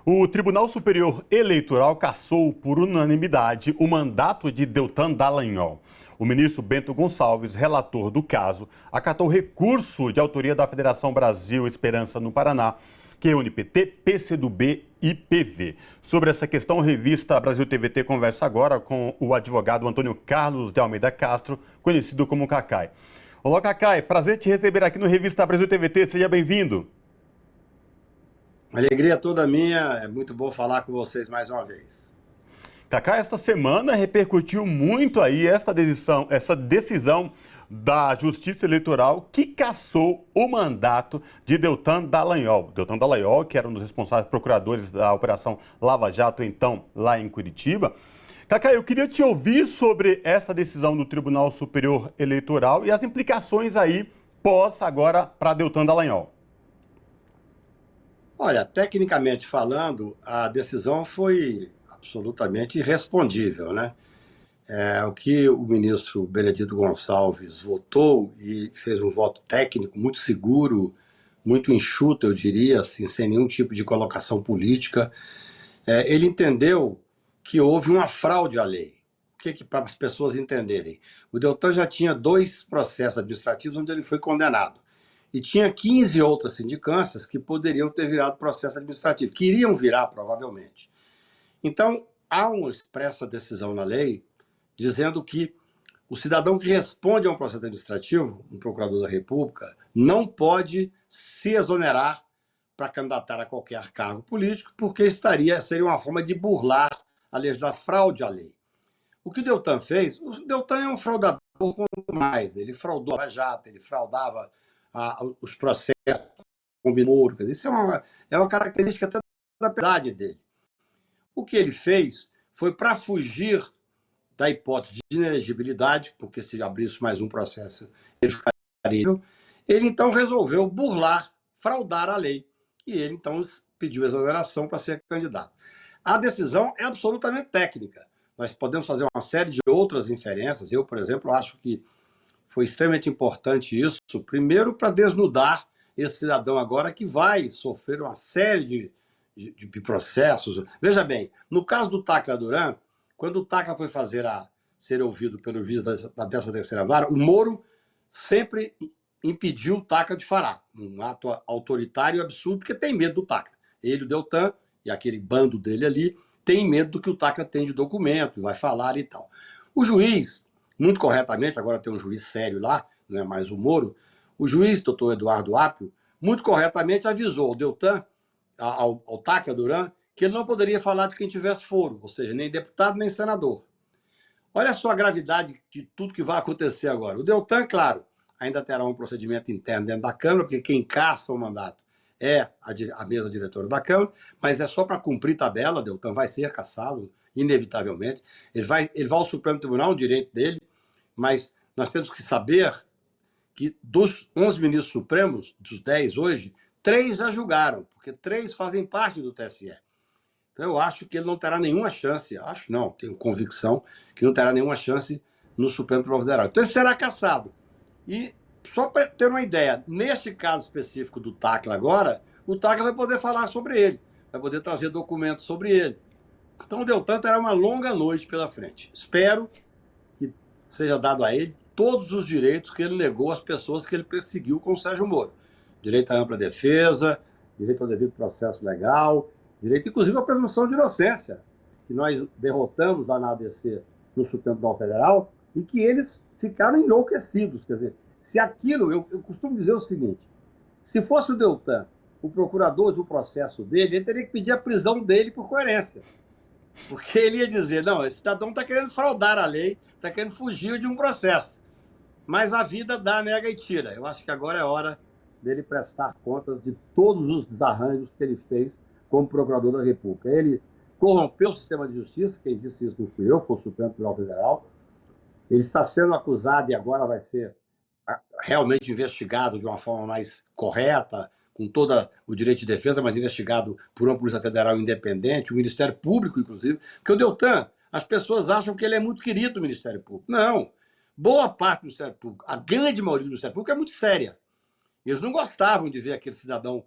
O Tribunal Superior Eleitoral cassou por unanimidade o mandato de Deltan Dallagnol. O ministro Bento Gonçalves, relator do caso, acatou recurso de autoria da Federação Brasil Esperança no Paraná, que reúne PT, PCdoB e PV. Sobre essa questão, a revista Brasil TVT conversa agora com o advogado Antônio Carlos de Almeida Castro, conhecido como Cacai. Olá, Cacai, prazer te receber aqui no Revista Brasil TVT, seja bem-vindo. Alegria toda minha, é muito bom falar com vocês mais uma vez. Cacá, esta semana repercutiu muito aí essa decisão da Justiça Eleitoral que cassou o mandato de Deltan Dallagnol. Deltan Dallagnol, que era um dos responsáveis procuradores da Operação Lava Jato, então, lá em Curitiba. Cacá, eu queria te ouvir sobre essa decisão do Tribunal Superior Eleitoral e as implicações aí pós agora para Deltan Dallagnol. Olha, tecnicamente falando, a decisão foi absolutamente irrespondível, né? O que o ministro Benedito Gonçalves votou e fez um voto técnico muito seguro, muito enxuto, eu diria, assim, sem nenhum tipo de colocação política. Ele entendeu que houve uma fraude à lei. O que para as pessoas entenderem? O Deltan já tinha 2 processos administrativos onde ele foi condenado. E tinha 15 outras sindicâncias que poderiam ter virado processo administrativo, que iriam virar, provavelmente. Então, há uma expressa decisão na lei dizendo que o cidadão que responde a um processo administrativo, um procurador da República, não pode se exonerar para candidatar a qualquer cargo político, porque seria uma forma de burlar a legislação, fraude à lei. O que o Deltan fez? O Deltan é um fraudador quanto mais. Ele fraudou a Jato, ele fraudava os processos com Moro. Isso é uma característica até da verdade dele. O que ele fez foi, para fugir da hipótese de inelegibilidade, porque se abrisse mais um processo, ele ficaria. Ele então resolveu burlar, fraudar a lei. E ele então pediu exoneração para ser candidato. A decisão é absolutamente técnica. Nós podemos fazer uma série de outras inferências. Eu, por exemplo, acho que foi extremamente importante isso, primeiro para desnudar esse cidadão agora que vai sofrer uma série de processos. Veja bem, no caso do Tacla Duran, quando o Tacla foi ser ouvido pelo juiz da 13ª Vara, o Moro sempre impediu o Tacla de falar, um ato autoritário e absurdo, porque tem medo do Tacla. Ele, o Deltan e aquele bando dele ali, tem medo do que o Tacla tem de documento, vai falar e tal. O juiz, muito corretamente, agora tem um juiz sério lá, não é mais o Moro, o juiz, doutor Eduardo Apio, muito corretamente avisou ao Deltan, ao Tacla Duran, que ele não poderia falar de quem tivesse foro, ou seja, nem deputado, nem senador. Olha só a gravidade de tudo que vai acontecer agora. O Deltan, claro, ainda terá um procedimento interno dentro da Câmara, porque quem caça o mandato é a mesa diretora da Câmara, mas é só para cumprir tabela. Deltan vai ser cassado, inevitavelmente. Ele vai ao Supremo Tribunal, um direito dele, mas nós temos que saber que dos 11 ministros supremos, dos 10 hoje, 3 já julgaram, porque 3 fazem parte do TSE. Então eu acho que ele não terá nenhuma chance, acho não, tenho convicção que não terá nenhuma chance no Supremo Tribunal Federal. Então ele será cassado. E só para ter uma ideia, neste caso específico do Tacla agora, o Tacla vai poder falar sobre ele, vai poder trazer documentos sobre ele. Então o Deltan terá uma longa noite pela frente. Espero que seja dado a ele todos os direitos que ele negou às pessoas que ele perseguiu com o Sérgio Moro. Direito à ampla defesa, direito ao devido processo legal, direito inclusive à presunção de inocência, que nós derrotamos lá na ADC no Supremo Tribunal Federal, e que eles ficaram enlouquecidos. Quer dizer, se aquilo, eu costumo dizer o seguinte, se fosse o Deltan, o procurador do processo dele, ele teria que pedir a prisão dele por coerência. Porque ele ia dizer, não, esse cidadão está querendo fraudar a lei, está querendo fugir de um processo. Mas a vida dá, nega e tira. Eu acho que agora é hora dele prestar contas de todos os desarranjos que ele fez como procurador da República. Ele corrompeu o sistema de justiça, quem disse isso não fui eu, foi o Supremo Tribunal Federal. Ele está sendo acusado e agora vai ser realmente investigado de uma forma mais correta, com todo o direito de defesa, mas investigado por uma Polícia Federal independente, o Ministério Público, inclusive. Porque o Deltan, as pessoas acham que ele é muito querido do Ministério Público. Não. Boa parte do Ministério Público, a grande maioria do Ministério Público é muito séria. Eles não gostavam de ver aquele cidadão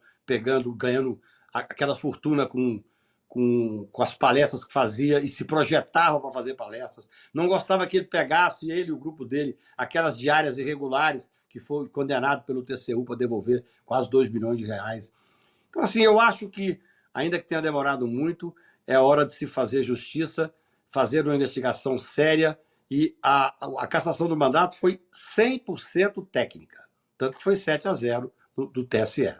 ganhando aquela fortuna com com as palestras que fazia e se projetava para fazer palestras. Não gostava que ele pegasse, ele e o grupo dele, aquelas diárias irregulares que foi condenado pelo TCU para devolver quase 2 bilhões de reais. Então, assim, eu acho que, ainda que tenha demorado muito, é hora de se fazer justiça, fazer uma investigação séria, e a cassação do mandato foi 100% técnica, tanto que foi 7-0 do TSE.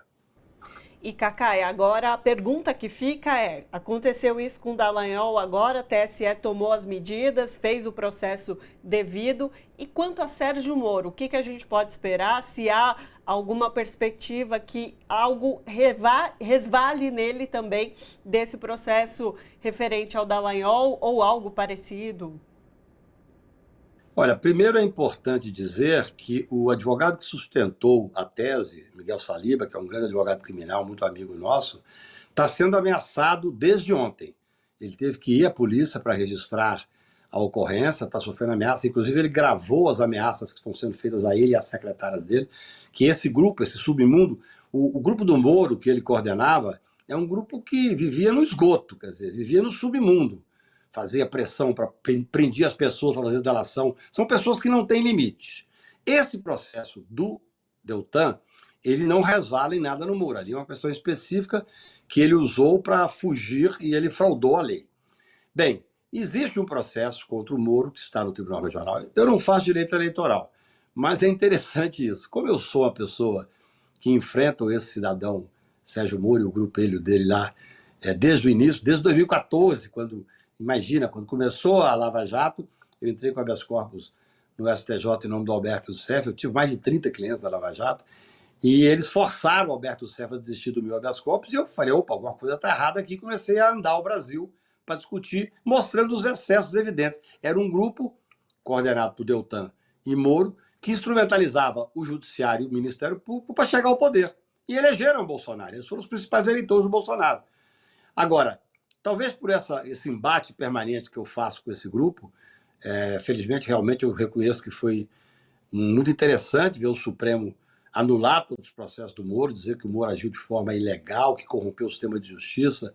E, Cacai, agora a pergunta que fica é, aconteceu isso com o Dallagnol agora, a TSE tomou as medidas, fez o processo devido, e quanto a Sérgio Moro, o que a gente pode esperar, se há alguma perspectiva que algo resvale nele também desse processo referente ao Dallagnol ou algo parecido? Olha, primeiro é importante dizer que o advogado que sustentou a tese, Miguel Saliba, que é um grande advogado criminal, muito amigo nosso, está sendo ameaçado desde ontem. Ele teve que ir à polícia para registrar a ocorrência, está sofrendo ameaça. Inclusive, ele gravou as ameaças que estão sendo feitas a ele e às secretárias dele, que esse grupo, esse submundo, o grupo do Moro, que ele coordenava, é um grupo que vivia no esgoto, quer dizer, vivia no submundo. Fazia pressão, prendia as pessoas para fazer delação. São pessoas que não têm limite. Esse processo do Deltan, ele não resvala em nada no Moro. Ali é uma questão específica que ele usou para fugir e ele fraudou a lei. Bem, existe um processo contra o Moro que está no Tribunal Regional. Eu não faço direito eleitoral, mas é interessante isso. Como eu sou uma pessoa que enfrenta esse cidadão, Sérgio Moro, e o grupelho dele lá, desde o início, desde 2014, Imagina, quando começou a Lava Jato, eu entrei com habeas corpus no STJ em nome do Alberto Youssef, eu tive mais de 30 clientes da Lava Jato, e eles forçaram o Alberto Youssef a desistir do meu habeas corpus, e eu falei, opa, alguma coisa está errada aqui, e comecei a andar o Brasil para discutir, mostrando os excessos evidentes. Era um grupo coordenado por Deltan e Moro, que instrumentalizava o Judiciário e o Ministério Público para chegar ao poder. E elegeram o Bolsonaro, eles foram os principais eleitores do Bolsonaro. Agora, talvez por esse embate permanente que eu faço com esse grupo, felizmente, realmente, eu reconheço que foi muito interessante ver o Supremo anular todos os processos do Moro, dizer que o Moro agiu de forma ilegal, que corrompeu o sistema de justiça.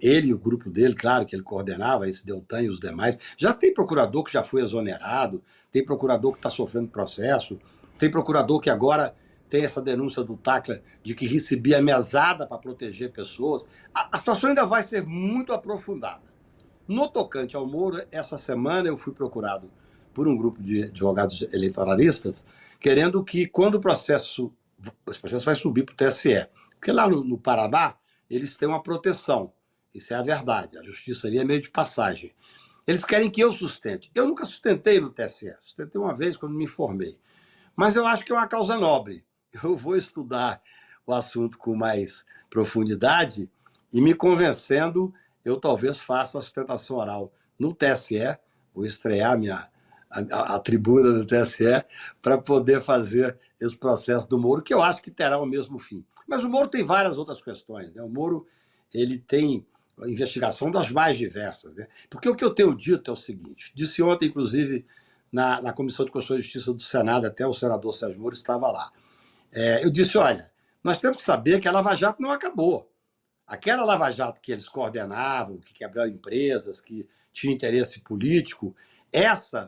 Ele e o grupo dele, claro, que ele coordenava, esse Deltan e os demais. Já tem procurador que já foi exonerado, tem procurador que está sofrendo processo, tem procurador que agora tem essa denúncia do Tacla de que recebia mesada para proteger pessoas. A situação ainda vai ser muito aprofundada. No tocante ao Moro, essa semana eu fui procurado por um grupo de advogados eleitoralistas, querendo que, quando esse processo vai subir para o TSE, porque lá no Paraná, eles têm uma proteção. Isso é a verdade. A justiça ali é meio de passagem. Eles querem que eu sustente. Eu nunca sustentei no TSE. Sustentei uma vez quando me formei. Mas eu acho que é uma causa nobre. Eu vou estudar o assunto com mais profundidade e, me convencendo, eu talvez faça a sustentação oral no TSE, vou estrear a tribuna do TSE para poder fazer esse processo do Moro, que eu acho que terá o mesmo fim. Mas o Moro tem várias outras questões, né? O Moro, ele tem investigação das mais diversas, né? Porque o que eu tenho dito é o seguinte, disse ontem, inclusive, na Comissão de Constituição e Justiça do Senado, até o senador Sérgio Moro estava lá. Eu disse, olha, nós temos que saber que a Lava Jato não acabou. Aquela Lava Jato que eles coordenavam, que quebraram empresas, que tinha interesse político,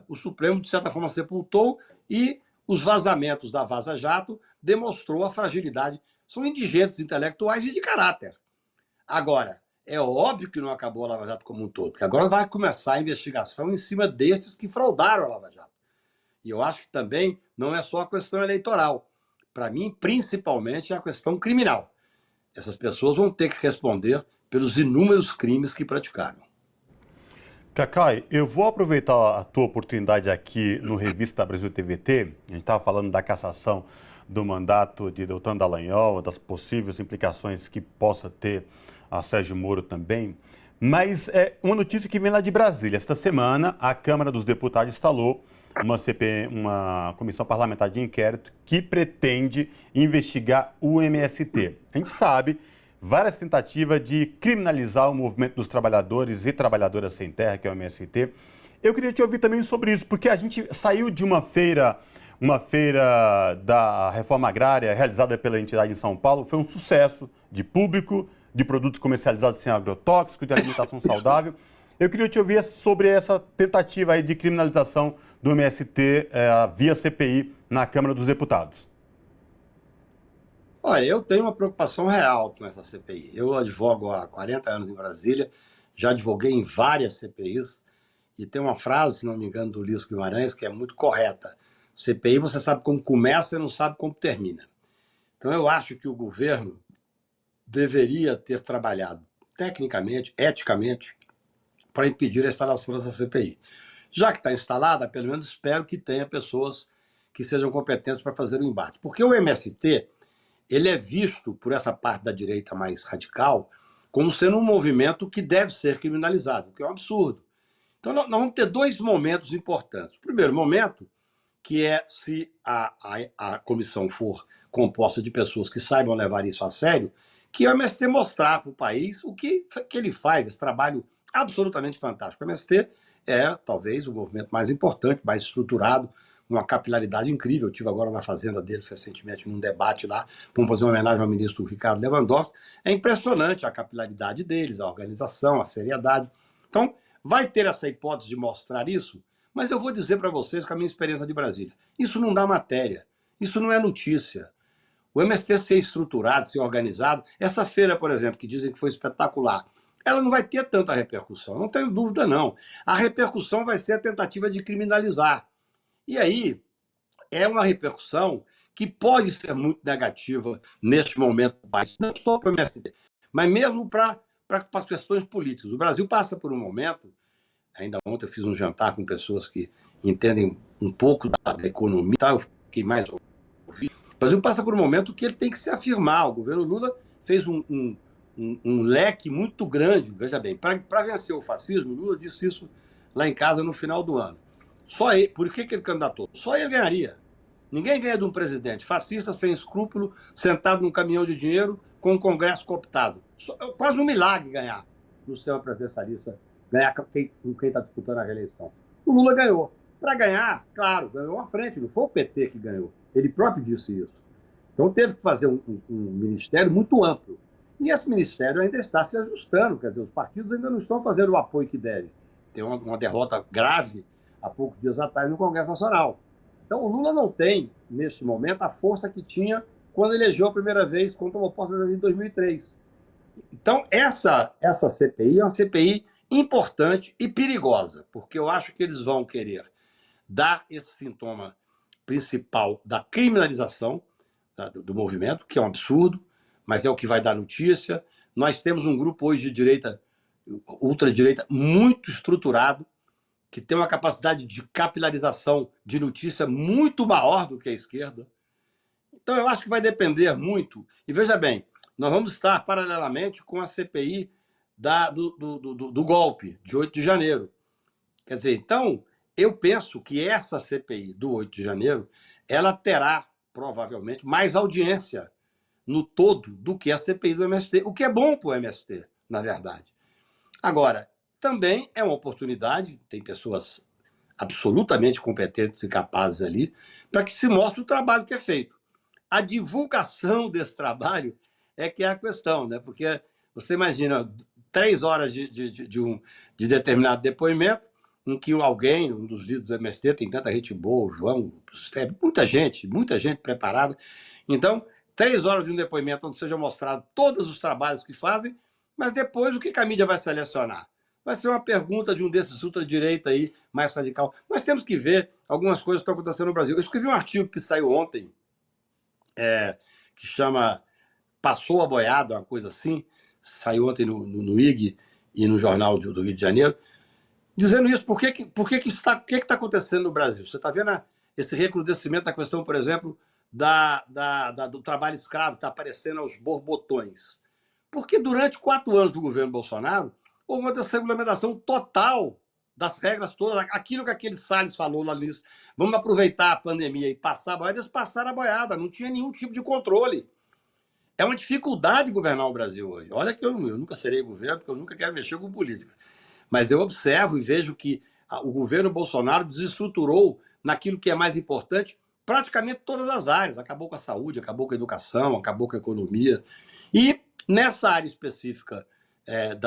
o Supremo, de certa forma, sepultou, e os vazamentos da Vaza Jato demonstrou a fragilidade. São indigentes intelectuais e de caráter. Agora, é óbvio que não acabou a Lava Jato como um todo, porque agora vai começar a investigação em cima desses que fraudaram a Lava Jato. E eu acho que também não é só a questão eleitoral. Para mim, principalmente, é a questão criminal. Essas pessoas vão ter que responder pelos inúmeros crimes que praticaram. Cacai, eu vou aproveitar a tua oportunidade aqui no Revista Brasil TVT. A gente estava falando da cassação do mandato de Deltan Dallagnol, das possíveis implicações que possa ter a Sérgio Moro também. Mas é uma notícia que vem lá de Brasília. Esta semana, a Câmara dos Deputados instalou uma comissão parlamentar de inquérito que pretende investigar o MST. A gente sabe várias tentativas de criminalizar o movimento dos trabalhadores e trabalhadoras sem terra, que é o MST. Eu queria te ouvir também sobre isso, porque a gente saiu de uma feira da reforma agrária realizada pela entidade em São Paulo, foi um sucesso de público, de produtos comercializados sem agrotóxicos, de alimentação saudável. Eu queria te ouvir sobre essa tentativa aí de criminalização do MST via CPI na Câmara dos Deputados. Olha, eu tenho uma preocupação real com essa CPI. Eu advogo há 40 anos em Brasília, já advoguei em várias CPIs, e tem uma frase, se não me engano, do Ulisses Guimarães, que é muito correta. CPI você sabe como começa e não sabe como termina. Então eu acho que o governo deveria ter trabalhado tecnicamente, eticamente, para impedir a instalação dessa CPI. Já que está instalada, pelo menos espero que tenha pessoas que sejam competentes para fazer o embate. Porque o MST, ele é visto por essa parte da direita mais radical como sendo um movimento que deve ser criminalizado, o que é um absurdo. Então nós vamos ter dois momentos importantes. O primeiro momento, que é se a comissão for composta de pessoas que saibam levar isso a sério, que o MST mostrar para o país o que ele faz, esse trabalho absolutamente fantástico. O MST é, talvez, o movimento mais importante, mais estruturado, uma capilaridade incrível. Eu estive agora na fazenda deles recentemente, num debate lá, vamos fazer uma homenagem ao ministro Ricardo Lewandowski. É impressionante a capilaridade deles, a organização, a seriedade. Então, vai ter essa hipótese de mostrar isso, mas eu vou dizer para vocês, com a minha experiência de Brasília, isso não dá matéria, isso não é notícia. O MST ser estruturado, ser organizado, essa feira, por exemplo, que dizem que foi espetacular, ela não vai ter tanta repercussão, não tenho dúvida não. A repercussão vai ser a tentativa de criminalizar. E aí, é uma repercussão que pode ser muito negativa neste momento do país, não só para o MST, mas mesmo para as questões políticas. O Brasil passa por um momento, ainda ontem eu fiz um jantar com pessoas que entendem um pouco da economia, tá? Eu fiquei mais ouvindo. O Brasil passa por um momento que ele tem que se afirmar. O governo Lula fez um leque muito grande, veja bem, para vencer o fascismo. O Lula disse isso lá em casa no final do ano. Só ele, por que ele candidatou? Só ele ganharia. Ninguém ganha de um presidente fascista, sem escrúpulo, sentado num caminhão de dinheiro, com um Congresso cooptado. É quase um milagre ganhar no sistema presidencialista, ganhar com quem está disputando a reeleição. O Lula ganhou. Para ganhar, claro, ganhou à frente, não foi o PT que ganhou. Ele próprio disse isso. Então teve que fazer um ministério muito amplo. E esse ministério ainda está se ajustando, quer dizer, os partidos ainda não estão fazendo o apoio que devem. Tem uma derrota grave há poucos dias atrás no Congresso Nacional. Então o Lula não tem, neste momento, a força que tinha quando elegeu a primeira vez, quando tomou posse em 2003. Então essa CPI é uma CPI importante e perigosa, porque eu acho que eles vão querer dar esse sintoma principal da criminalização do movimento, que é um absurdo, mas é o que vai dar notícia. Nós temos um grupo hoje de direita, ultradireita, muito estruturado, que tem uma capacidade de capilarização de notícia muito maior do que a esquerda. Então, eu acho que vai depender muito. E veja bem, nós vamos estar paralelamente com a CPI do golpe, de 8 de janeiro. Quer dizer, então, eu penso que essa CPI do 8 de janeiro, ela terá, provavelmente, mais audiência no todo do que a CPI do MST, o que é bom para o MST, na verdade. Agora, também é uma oportunidade, tem pessoas absolutamente competentes e capazes ali, para que se mostre o trabalho que é feito. A divulgação desse trabalho é que é a questão, né? Porque você imagina 3 horas de determinado depoimento, em que alguém, um dos líderes do MST, tem tanta gente boa, o João, muita gente preparada. Então, 3 horas de um depoimento onde seja mostrado todos os trabalhos que fazem, mas depois o que a mídia vai selecionar? Vai ser uma pergunta de um desses ultradireita aí, mais radical. Nós temos que ver algumas coisas que estão acontecendo no Brasil. Eu escrevi um artigo que saiu ontem, que chama Passou a Boiada, uma coisa assim, saiu ontem no IG e no Jornal do Rio de Janeiro, dizendo isso. Por que está acontecendo no Brasil? Você está vendo esse recrudescimento da questão, por exemplo, do trabalho escravo, que está aparecendo aos borbotões. Porque durante 4 anos do governo Bolsonaro, houve uma desregulamentação total das regras todas. Aquilo que aquele Salles falou lá nisso, vamos aproveitar a pandemia e passar a boiada, eles passaram a boiada, não tinha nenhum tipo de controle. É uma dificuldade governar o Brasil hoje. Olha que eu nunca serei governo, porque eu nunca quero mexer com política. Mas eu observo e vejo que o governo Bolsonaro desestruturou naquilo que é mais importante praticamente todas as áreas. Acabou com a saúde, acabou com a educação, acabou com a economia. E Nessa área específica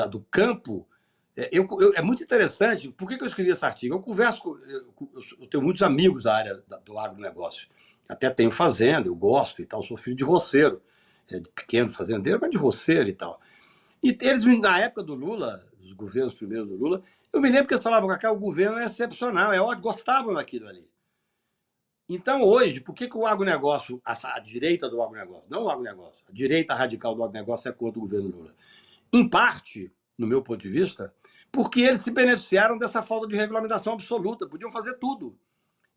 do campo, é muito interessante. Por que eu escrevi esse artigo? Eu converso, eu tenho muitos amigos da área do agronegócio. Até tenho fazenda, eu gosto e tal, sou filho de roceiro, de pequeno fazendeiro, mas de roceiro e tal. E eles, na época do Lula, os governos primeiros do Lula, eu me lembro que eles falavam que o governo é excepcional, gostavam daquilo ali. Então, hoje, por que o agronegócio, a direita do agronegócio, não o agronegócio, a direita radical do agronegócio é contra o governo Lula? Em parte, no meu ponto de vista, porque eles se beneficiaram dessa falta de regulamentação absoluta, podiam fazer tudo.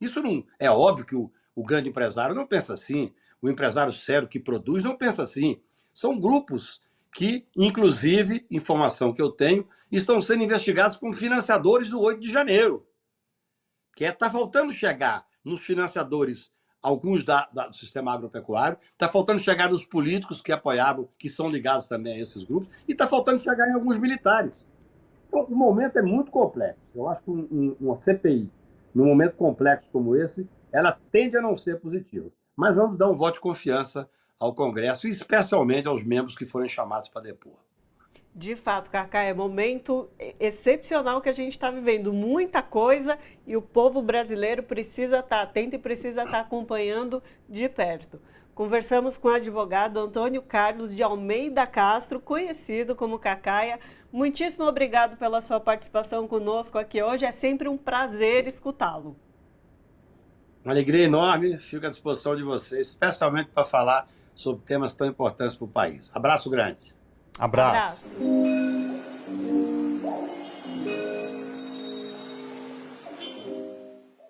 Isso não é óbvio que o grande empresário não pensa assim, o empresário sério que produz não pensa assim. São grupos que, inclusive, informação que eu tenho, estão sendo investigados como financiadores do 8 de janeiro. Que está faltando chegar nos financiadores, alguns do sistema agropecuário, está faltando chegar nos políticos que apoiavam, que são ligados também a esses grupos, e está faltando chegar em alguns militares. Então, o momento é muito complexo. Eu acho que uma CPI, num momento complexo como esse, ela tende a não ser positiva. Mas vamos dar um voto de confiança ao Congresso, e especialmente aos membros que forem chamados para depor. De fato, Cacá, é um momento excepcional que a gente está vivendo. Muita coisa e o povo brasileiro precisa estar atento e precisa estar acompanhando de perto. Conversamos com o advogado Antônio Carlos de Almeida Castro, conhecido como Cacaia. Muitíssimo obrigado pela sua participação conosco aqui hoje. É sempre um prazer escutá-lo. Uma alegria enorme, fico à disposição de vocês, especialmente para falar sobre temas tão importantes para o país. Abraço grande. Abraço.